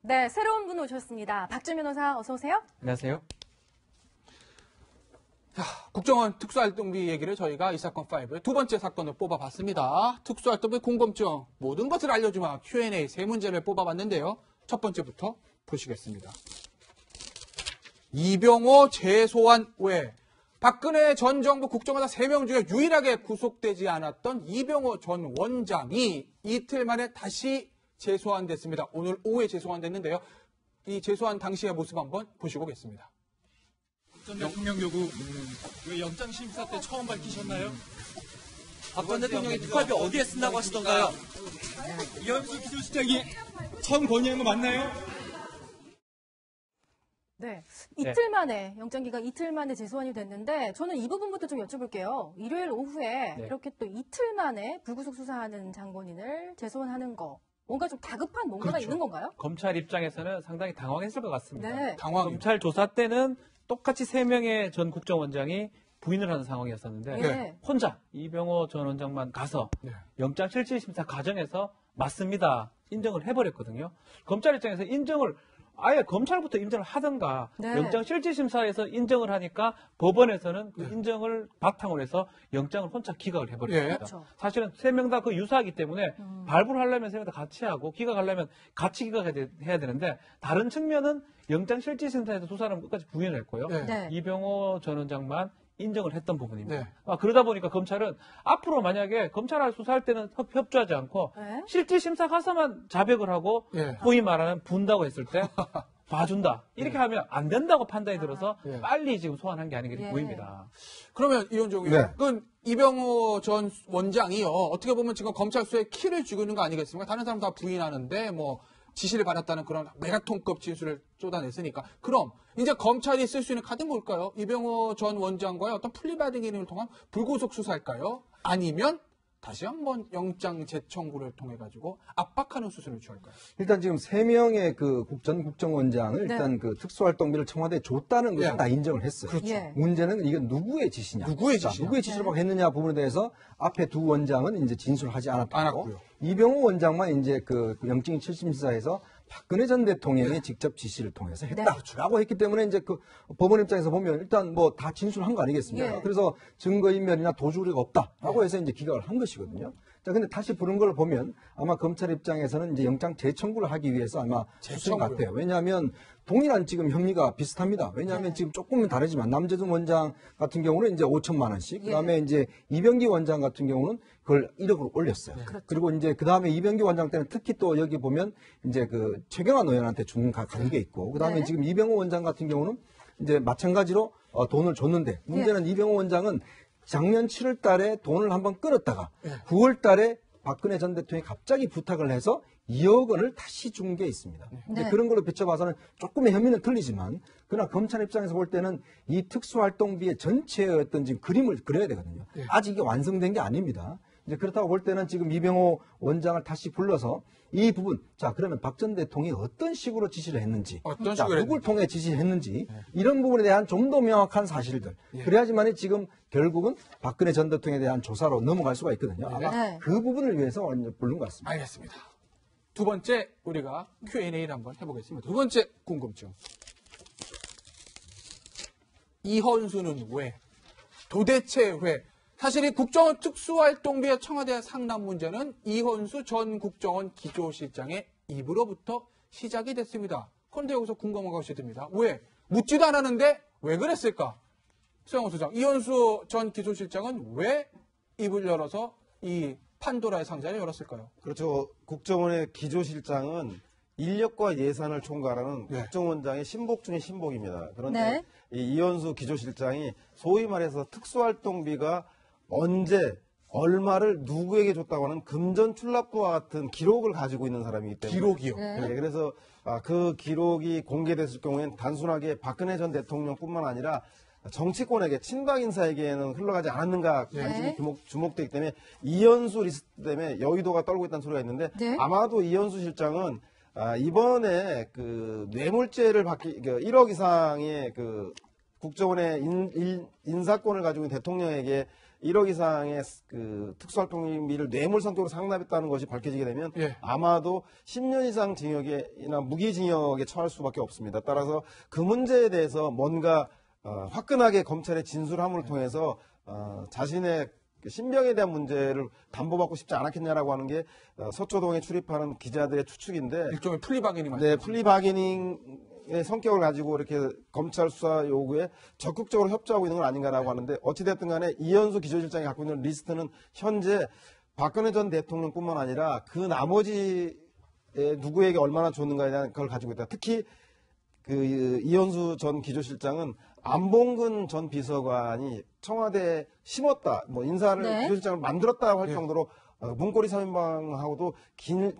네, 새로운 분 오셨습니다. 박준 변호사 어서 오세요. 안녕하세요. 자, 국정원 특수활동비 얘기를 저희가 이 사건 5의 두 번째 사건을 뽑아봤습니다. 특수활동비 궁금증 모든 것을 알려주마 Q&A 세 문제를 뽑아봤는데요. 첫 번째부터 보시겠습니다. 이병호 재소환 외 박근혜 전 정부 국정원사 3명 중에 유일하게 구속되지 않았던 이병호 전 원장이 이틀 만에 다시 재소환됐습니다. 오늘 오후에 재소환됐는데요. 이 재소환 당시의 모습 한번 보시고 오겠습니다. 전 대통령 요구 왜 영장 심사 때 처음 밝히셨나요? 박 전 대통령이 특활비 어디에 쓴다고 하시던가요? 이현수 기조실장이 처음 건의한 거 맞나요? 네, 이틀 만에 영장기각 이틀 만에 재소환이 됐는데 저는 이 부분부터 좀 여쭤볼게요. 일요일 오후에 이렇게 또 이틀 만에 불구속 수사하는 장본인을 재소환하는 거 뭔가 좀 다급한 뭔가가 그렇죠. 있는 건가요? 검찰 입장에서는 상당히 당황했을 것 같습니다. 네. 당황이. 검찰 조사 때는 똑같이 3명의 전 국정원장이 부인을 하는 상황이었었는데 네. 혼자 이병호 전 원장만 가서 네. 영장 실질심사 과정에서 맞습니다. 인정을 해버렸거든요. 검찰 입장에서 인정을 아예 검찰부터 인정을 하든가 네. 영장 실질심사에서 인정을 하니까 법원에서는 그 인정을 바탕으로 해서 영장을 혼자 기각을 해버렸습니다. 그렇죠. 사실은 3명 다 그 유사하기 때문에 발부를 하려면 3명 다 같이 하고 기각하려면 같이 기각해야 되는데 다른 측면은 영장 실질심사에서 두 사람 끝까지 부인을 했고요. 네. 네. 이병호 전 원장만 인정을 했던 부분입니다. 네. 그러다 보니까 검찰은 앞으로 만약에 검찰을 수사할 때는 협조하지 않고 네. 실질심사 가서만 자백을 하고 네. 소위 말하는 분다고 했을 때 봐준다. 이렇게 하면 안 된다고 판단이 들어서 네. 빨리 지금 소환한 게 아닌가 예. 보입니다. 그러면 이현종 네. 의원, 그건 이병호 전 원장이요. 어떻게 보면 지금 검찰 수사에 키를 쥐고 있는 거 아니겠습니까? 다른 사람 다 부인하는데 뭐 지시를 받았다는 그런 메가톤급 진술을 쏟아냈으니까. 그럼 이제 검찰이 쓸 수 있는 카드는 뭘까요? 이병호 전 원장과의 어떤 플리바디기를 통한 불구속 수사일까요? 아니면 다시 한번 영장 재청구를 통해 가지고 압박하는 수순을 취할까요? 일단 지금 3명의 전 국정원장을 네. 일단 그 특수활동비를 청와대에 줬다는 것은 예. 다 인정을 했어요. 그렇죠. 예. 문제는 이건 누구의 지시냐. 누구의 자, 지시냐. 누구의 지시를 했느냐 부분에 대해서 앞에 두 원장은 이제 진술하지 않았고 않았고요. 이병호 원장만 이제 그 영장 실질심사에서 박근혜 전 대통령의 직접 지시를 통해서 했다라고 했기 때문에 이제 그 법원 입장에서 보면 일단 뭐 다 진술한 거 아니겠습니까? 예. 그래서 증거인멸이나 도주리가 없다라고 해서 이제 기각을 한 것이거든요. 자, 근데 다시 부른 걸 보면 아마 검찰 입장에서는 이제 영장 재청구를 하기 위해서 아마 수순 재청구요. 같아요. 왜냐하면 동일한 지금 혐의가 비슷합니다. 왜냐하면 지금 조금은 다르지만 남재준 원장 같은 경우는 이제 5천만 원씩, 그다음에 이제 이병기 원장 같은 경우는 그걸 1억으로 올렸어요. 그리고 이제 그다음에 이병기 원장 때는 특히 또 여기 보면 이제 그 최경환 의원한테 준 관계 있고, 그다음에 네. 지금 이병호 원장 같은 경우는 이제 마찬가지로 돈을 줬는데 문제는 이병호 원장은 작년 7월 달에 돈을 한번 끌었다가 9월 달에 박근혜 전 대통령이 갑자기 부탁을 해서 2억 원을 다시 준 게 있습니다. 근데 네. 그런 걸로 비춰봐서는 조금의 혐의는 틀리지만 그러나 검찰 입장에서 볼 때는 이 특수활동비의 전체의 어떤 지금 그림을 그려야 되거든요. 아직 이게 완성된 게 아닙니다. 이제 그렇다고 볼 때는 지금 이병호 원장을 다시 불러서 이 부분, 자, 그러면 박 전 대통령이 어떤 식으로 지시를 했는지, 어떤 자, 식으로 누굴 통해 지시를 했는지, 이런 부분에 대한 좀 더 명확한 사실들. 그래야지만이 지금 결국은 박근혜 전 대통령에 대한 조사로 넘어갈 수가 있거든요. 아마 네. 그 부분을 위해서 완전 부른 것 같습니다. 알겠습니다. 두 번째 우리가 Q&A를 한번 해보겠습니다. 두 번째 궁금증. 이헌수는 왜? 도대체 왜? 사실 이 국정원 특수활동비의 청와대 상납 문제는 이헌수 전 국정원 기조실장의 입으로부터 시작이 됐습니다. 그런데 여기서 궁금한 것이 듭니다. 왜? 묻지도 않았는데 왜 그랬을까? 수영호 소장, 이헌수 전 기조실장은 왜 입을 열어서 이 판도라의 상자를 열었을까요? 그렇죠. 국정원의 기조실장은 인력과 예산을 총괄하는 네. 국정원장의 신복 중의 신복입니다. 그런데 네. 이 이현수 기조실장이 소위 말해서 특수활동비가 언제 얼마를 누구에게 줬다고 하는 금전출납부와 같은 기록을 가지고 있는 사람이기 때문에 기록이요. 네. 네, 그래서 그 기록이 공개됐을 경우에는 단순하게 박근혜 전 대통령뿐만 아니라 정치권에게 친박 인사에게는 흘러가지 않았는가 관심이 주목되기 때문에 이현수 리스트 때문에 여의도가 떨고 있다는 소리가 있는데 네. 아마도 이현수 실장은 이번에 그 뇌물죄를 받기 1억 이상의 그 국정원의 인사권을 가지고 있는 대통령에게 1억 이상의 그 특수활동비를 뇌물 성격으로 상납했다는 것이 밝혀지게 되면 예. 아마도 10년 이상 징역이나 무기징역에 처할 수밖에 없습니다. 따라서 그 문제에 대해서 뭔가 화끈하게 검찰의 진술함을 통해서 자신의 신병에 대한 문제를 담보받고 싶지 않았겠냐라고 하는 게 서초동에 출입하는 기자들의 추측인데 일종의 플리바게닝 네, 플리바게닝의 성격을 가지고 이렇게 검찰 수사 요구에 적극적으로 협조하고 있는 건 아닌가라고 하는데 어찌됐든 간에 이현수 기조실장이 갖고 있는 리스트는 현재 박근혜 전 대통령뿐만 아니라 그 나머지 누구에게 얼마나 줬는가에 대한 걸 가지고 있다. 특히 그 이현수 전 기조실장은 안봉근 전 비서관이 청와대에 심었다, 뭐 인사를 네. 기조실장을 만들었다고 할 정도로 문고리 3인방하고도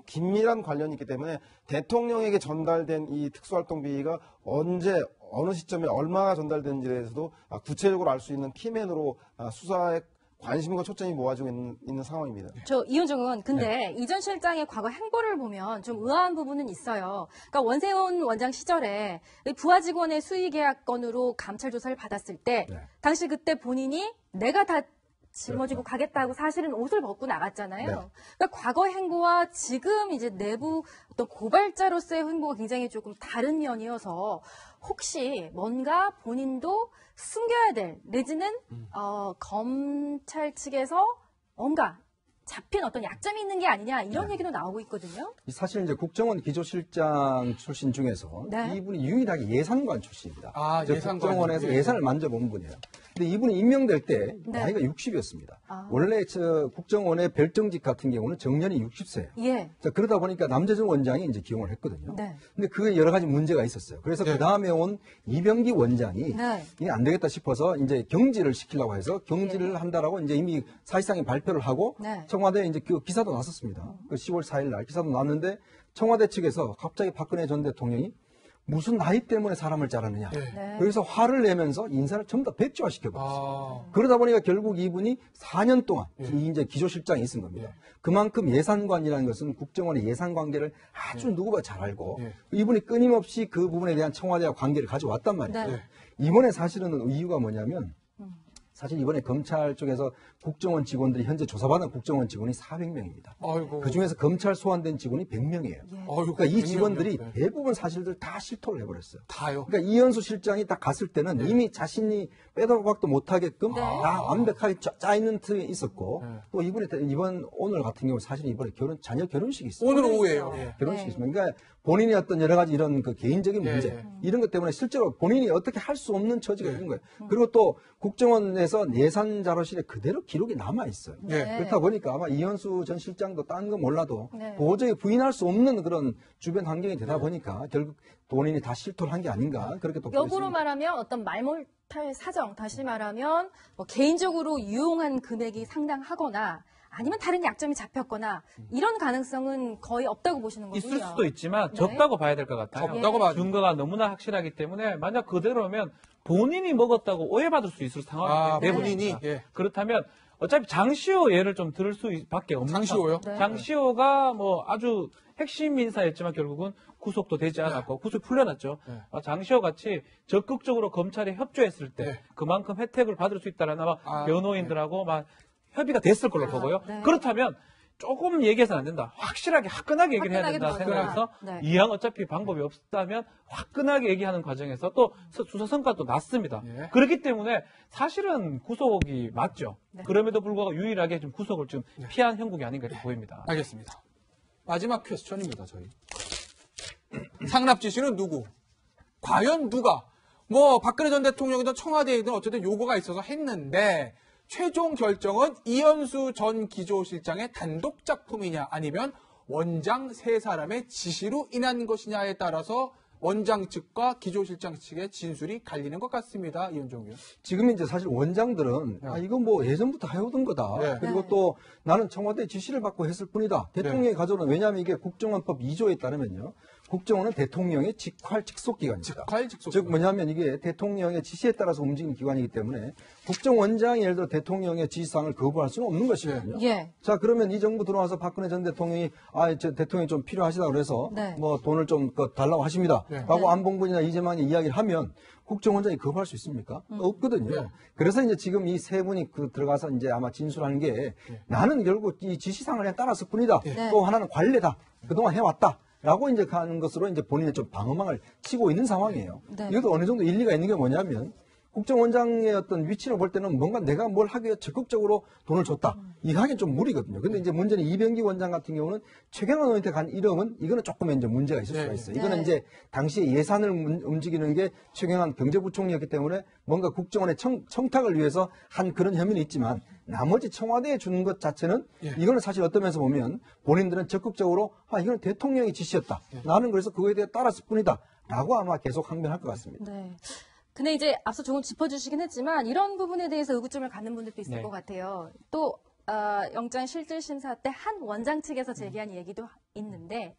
긴밀한 관련이 있기 때문에 대통령에게 전달된 이 특수활동비가 언제 어느 시점에 얼마가 전달되는지에 대해서도 구체적으로 알 수 있는 키맨으로 수사에 관심과 초점이 모아지고 있는 상황입니다. 저 이현정 의원, 근데 이 전 실장의 과거 행보를 보면 좀 의아한 부분은 있어요. 그러니까 원세훈 원장 시절에 부하 직원의 수의 계약 건으로 감찰 조사를 받았을 때 당시 그때 본인이 내가 다 짊어지고 가겠다고 사실은 옷을 벗고 나갔잖아요. 그러니까 과거 행보와 지금 이제 내부 어떤 고발자로서의 행보가 굉장히 조금 다른 면이어서 혹시 뭔가 본인도 숨겨야 될 내지는 검찰 측에서 뭔가 잡힌 어떤 약점이 있는 게 아니냐 이런 얘기도 나오고 있거든요. 사실 이제 국정원 기조실장 출신 중에서 네. 이분이 유일하게 예산관 출신입니다. 아, 예산관. 국정원에서 예. 예산을 만져본 분이에요. 근데 이분이 임명될 때 네. 나이가 60이었습니다. 아. 원래 국정원의 별정직 같은 경우는 정년이 60세예요. 예. 자, 그러다 보니까 남재준 원장이 이제 기용을 했거든요. 네. 근데 그게 여러 가지 문제가 있었어요. 그래서 네. 그 다음에 온 이병기 원장이 네. 이게 안 되겠다 싶어서 이제 경질을 시키려고 해서 경질을 네. 한다라고 이제 이미 사실상의 발표를 하고 네. 청와대에 이제 그 기사도 났었습니다. 그 10월 4일 날 기사도 났는데 청와대 측에서 갑자기 박근혜 전 대통령이 무슨 나이 때문에 사람을 자르느냐. 네. 그래서 화를 내면서 인사를 전부 다 백지화시켜버렸어요. 아, 그러다 보니까 결국 이분이 4년 동안 예. 이제 기조실장이 있은 겁니다. 그만큼 예산관이라는 것은 국정원의 예산 관계를 아주 누구보다 잘 알고 예. 이분이 끊임없이 그 부분에 대한 청와대와 관계를 가져왔단 말이에요. 네. 이번에 사실은 이유가 뭐냐면 사실 이번에 검찰 쪽에서 국정원 직원들이 현재 조사받은 국정원 직원이 400명입니다. 아이고. 그 중에서 검찰 소환된 직원이 100명이에요. 아이고, 그러니까 이 100명. 직원들이 네. 대부분 사실들 다 실토를 해버렸어요. 다요. 그러니까 이현수 실장이 딱 갔을 때는 이미 자신이 빼도 박도 못하게끔 다 완벽하게 짜 있는 틀에 있었고 또 이번 오늘 같은 경우 사실 이번에 자녀 결혼식이 있어요. 오늘 오후에요. 예. 결혼식이 네. 있습니다. 그러니까 본인이 어떤 여러 가지 이런 그 개인적인 예, 문제 예. 이런 것 때문에 실제로 본인이 어떻게 할 수 없는 처지가 있는 거예요. 그리고 또 국정원에서 예산 자료실에 그대로 기록이 남아 있어요. 예. 네. 그렇다 보니까 아마 이현수 전 실장도 딴 거 몰라도 네. 도저히 부인할 수 없는 그런 주변 환경이 되다 보니까 결국 본인이 다 실토를 한 게 아닌가 그렇게 또 역으로 보여집니다. 말하면 어떤 말못할 사정, 다시 말하면 뭐 개인적으로 유용한 금액이 상당하거나 아니면 다른 약점이 잡혔거나 이런 가능성은 거의 없다고 보시는 거군요. 있을 수도 있지만 네. 적다고 봐야 될 것 같아요. 적다고 봐야 증거가 너무나 확실하기 때문에 만약 그대로면 본인이 먹었다고 오해받을 수 있을 상황이 아, 대부분입니다. 본인이? 예. 그렇다면 어차피 장시호 예를 좀 들을 수밖에 없는 장시호요? 네. 장시호가 뭐 아주 핵심 인사였지만 결국은 구속도 되지 않았고 구속 풀려났죠. 네. 장시호 같이 적극적으로 검찰에 협조했을 때 네. 그만큼 혜택을 받을 수 있다라는 아마 아, 변호인들하고 막 협의가 됐을 걸로 보고요. 네. 그렇다면 조금 얘기해서는 안 된다. 확실하게 화끈하게 얘기를 해야 된다 화끈하게 생각해서 네. 이왕 어차피 방법이 없다면 화끈하게 얘기하는 과정에서 또 수사 성과도 났습니다. 예. 그렇기 때문에 사실은 구속이 맞죠. 네. 그럼에도 불구하고 유일하게 좀 구속을 좀 피한 형국이 아닌가 이렇게 보입니다. 알겠습니다. 마지막 퀘스천입니다, 저희. 상납 지시는 누구? 과연 누가? 뭐 박근혜 전 대통령이든 청와대이든 어쨌든 요구가 있어서 했는데 최종 결정은 이현수 전 기조실장의 단독 작품이냐 아니면 원장 세 사람의 지시로 인한 것이냐에 따라서 원장 측과 기조실장 측의 진술이 갈리는 것 같습니다. 이현종 의원. 지금 이제 사실 원장들은 네. 이건 뭐 예전부터 해오던 거다. 네. 그리고 또 나는 청와대 지시를 받고 했을 뿐이다. 대통령이 가져오는 왜냐하면 이게 국정원법 2조에 따르면요. 국정원은 대통령의 직활 직속 기관입니다. 직활 직속 즉 기관. 뭐냐면 이게 대통령의 지시에 따라서 움직이는 기관이기 때문에 국정원장이 예를 들어 대통령의 지시사항을 거부할 수는 없는 것이거든요. 예. 자, 그러면 이 정부 들어와서 박근혜 전 대통령이 저 대통령이 좀 필요하시다 그래서 네. 뭐 돈을 좀 달라고 하십니다. 네. 라고 안봉근이나 이재만이 이야기를 하면 국정원장이 거부할 수 있습니까? 없거든요. 네. 그래서 이제 지금 이 세 분이 들어가서 이제 아마 진술하는 게 나는 결국 이 지시사항을 그냥 따랐을 뿐이다. 네. 또 하나는 관례다. 그동안 해왔다. 라고 이제 가는 것으로 이제 본인의 좀 방어망을 치고 있는 상황이에요. 네. 이것도 어느 정도 일리가 있는 게 뭐냐면 국정원장의 어떤 위치로 볼 때는 뭔가 내가 뭘 하기 위해 적극적으로 돈을 줬다. 이거 하긴 좀 무리거든요. 근데 이제 문제는 이병기 원장 같은 경우는 최경환 의원한테 간 1억은 이거는 조금 이제 문제가 있을 수가 있어요. 이거는 네. 이제 당시에 예산을 움직이는 게 최경환 경제부총리였기 때문에 뭔가 국정원의 청탁을 위해서 한 그런 혐의는 있지만 나머지 청와대에 주는 것 자체는 이거는 사실 어떤 면에서 보면 본인들은 적극적으로 이거는 대통령의 지시였다. 나는 그래서 그거에 대해 따랐을 뿐이다. 라고 아마 계속 항변할 것 같습니다. 네. 근데 이제 앞서 조금 짚어주시긴 했지만 이런 부분에 대해서 의구점을 갖는 분들도 있을 네. 것 같아요. 또 영장실질심사 때 한 원장 측에서 제기한 얘기도 있는데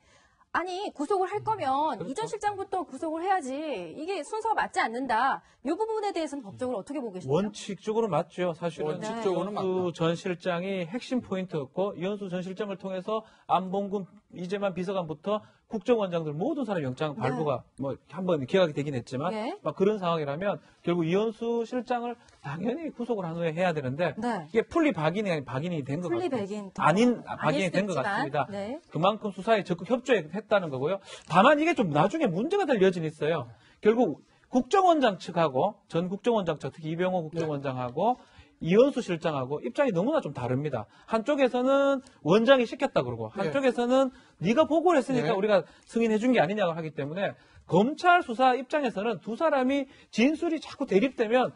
아니 구속을 할 거면 이 전 실장부터 구속을 해야지 이게 순서가 맞지 않는다. 이 부분에 대해서는 법적으로 어떻게 보고 계십니까? 원칙적으로 맞죠. 사실은 원칙적으로는 이현수 전 실장이 핵심 포인트였고 이현수 전 실장을 통해서 안봉근, 이재만 비서관부터 국정원장들 모든 사람 영장 발부가 뭐 한번 기각이 되긴 했지만 네. 막 그런 상황이라면 결국 이현수 실장을 당연히 구속을 한 후에 해야 되는데 네. 이게 풀리 박인이 아닌 박인이 된 것 풀리 같아요. 백인 아닌 아닐 박인이 수도 된 것 있지만, 같습니다. 네. 그만큼 수사에 적극 협조했다는 거고요. 다만 이게 좀 나중에 문제가 될 여지는 있어요. 결국 국정원장 측하고 전 국정원장 측, 특히 이병호 국정원장하고 이현수 실장하고 입장이 너무나 좀 다릅니다. 한쪽에서는 원장이 시켰다 그러고 한쪽에서는 네가 보고를 했으니까 우리가 승인해 준 게 아니냐고 하기 때문에 검찰 수사 입장에서는 두 사람이 진술이 자꾸 대립되면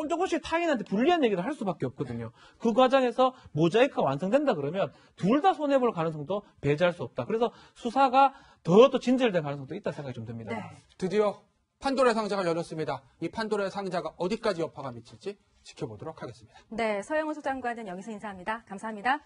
조금씩 타인한테 불리한 얘기를 할 수밖에 없거든요. 그 과정에서 모자이크가 완성된다 그러면 둘 다 손해볼 가능성도 배제할 수 없다. 그래서 수사가 더 진절될 가능성도 있다 생각이 좀 듭니다. 네. 드디어 판도라의 상자가 열렸습니다. 이 판도라의 상자가 어디까지 여파가 미칠지 지켜보도록 하겠습니다. 네, 서영훈 소장관은 여기서 인사합니다. 감사합니다.